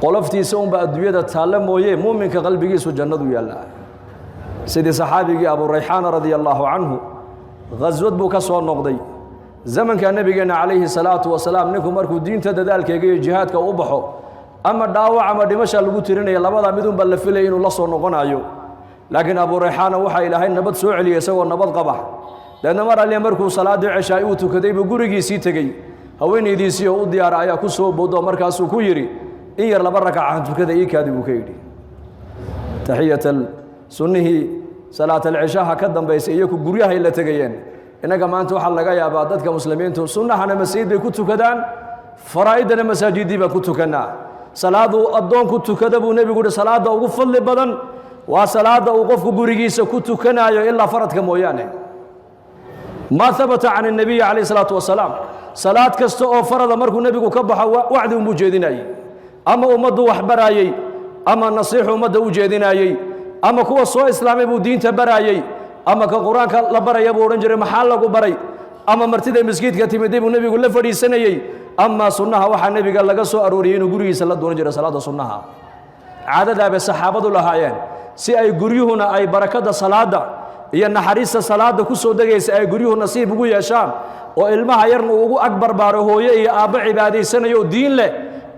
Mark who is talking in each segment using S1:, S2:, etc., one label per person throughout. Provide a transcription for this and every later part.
S1: qoloftiisa un ba adduunyada taala mooyee muuminka qalbigiisu jannadu yaala sidii saxaabigii Abu Rayhaan radiyallahu anhu ghazwad buu ka soo noqday zamanka nabigeena calayhi salaatu wasalaam ninku markuu diinta dadaalkeega iyo jihaadka u baxo ama dhaawac ama dhimasho lagu tirinaya labada mid un ba la filay inuu la soo noqonayo laakiin Abu Rayhaan waxa Ilaahay nabad soo celiyay isagoo nabad qaba dadna mar alle markuu salaada cishaa uu tukaday buu gurigiisii tagay haweenaydiisii oo u diyaar ayaa ku soo boodo markaas uu ku yiri in yar laba rakac tukada ii kaadi buu ka yiri tahiyatul sunnihi salaatul cishaa ka dambeysay iyo ku guryaha la tagayeen inaga maanta waxa laga yaabaa dadka muslimiintu sunnahana masjid bay ku tukadaan faraa'idana masaajidii ba ku tukanaa salaadu adoonku tukada buu nabigu yiri salaada ugu fadli badan waa salaada uu qofku gurigiisa ku tukanayo ilaa faradka mooyaane ma thabata an an-nabi alayhi salatu wasalaam salaad kasta oo farada markuu nabigu ka baxo wacdi uu jeedinayay ama ummadu wax baraayay ama nasiixo ummadu u jeedinayay ama kuwa soo islaamay buu diinta baraayay ama ka quraanka la baraya buu oran jiray maxaa lagu baray ama martida masjidka timiday buu nabigu la fadhiisanayay ama sunnaha waxa nabiga laga soo arooriyay inuu gurigiisa la dooran jiray salaada sunnaha caadada bay saxaabadu lahaayeen si ay guryuhuna ay barakada salaada iyo naxariista salaada ku soo dagaysa ay guryuhu nasiib ugu yeeshaan oo ilmaha yarna ugu akbar baaro hooyo iyo aaba cibaadaysanayo diin leh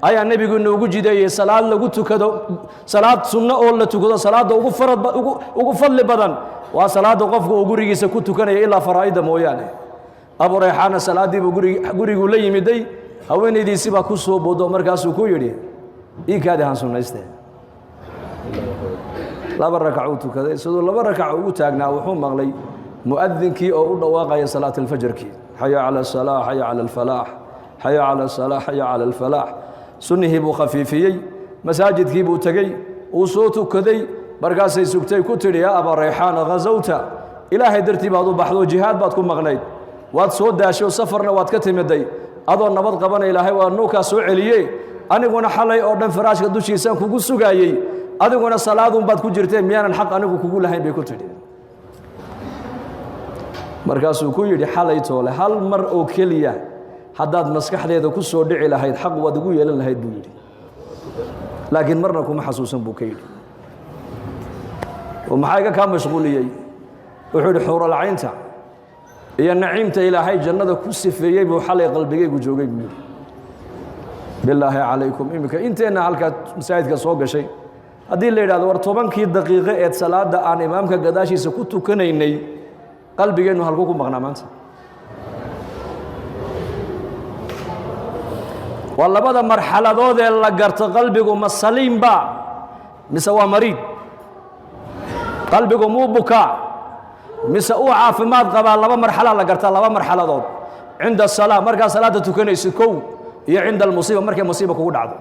S1: ayaa nabigu noogu jideeyay salaad lagu tukado salaad sunna oo la tukado salaada ugu fadli badan waa salaada qofku uu gurigiisa ku tukanayo ilaa faraa'ida mooyaane Abu Rayhaan salaadii buu gurigu la yimiday haweenaydiisii baa ku soo boodo markaas uu ku yiri ii kaadi han sunnaystay laba rakac tukaday sidoo laba rakac ugu taagnaa wuxuu maqlay muadinkii oo u dhawaaqay salaatul fajrki hayya ala salaah hayya ala al-falah hayya ala salaah hayya ala al-falah sunnihi buu khafiifiyay masaajidkii buu tagay uu soo tukaday markaasay sugtay ku tiri ya Abu Rayhaan ghazawta ilaahay dartii baad u baxdo jihaad baad ku maqnayd waad soo daashay safarna waad ka timiday adoo nabad qaban ilaahay waa noo ka soo celiyay aniguna xalay oo dhan faraashka dushiisa kugu sugayay adiguna salaadun baad ku jirteen miyaanan xaq anigu kugu lahayn bay ku tiri markaasuu ku yiri xalay toole hal mar oo kaliya haddaad maskaxdeeda ku soo dhici lahayd xaq waad ugu yeelan lahayd buu yiri laakiin marna kuma xasuusan buu ka yiri oo maxay ka mashquuliyay wuxuu yiri xural caynta iyo naciimta ilaahay jannada ku sifeeyay buu xalay qalbigaygu joogay buu yiri billaahi calaykum imika inteena halka masaajidka soo gashay haddii la yiraahdo war 10 daqiiqo ee salaada aan imaamka gadaashiisa ku tukanaynay qalbigeenu halku ku maqnaa maanta walabada marxaladood ee la garto qalbigu ma saliim ba mise waa mariid qalbigu muu buka mise uu caafimaad qaba laba marxalad la garta laba marxaladood inda salaam marka salaada tukanayso kow iyo inda musiiba markay musiiba kugu dhacdo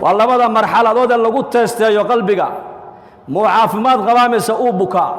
S1: والله ماذا مرحلة هذا اللي قلت تستيقظ قلبك مو عافمات غوامس أو بكاء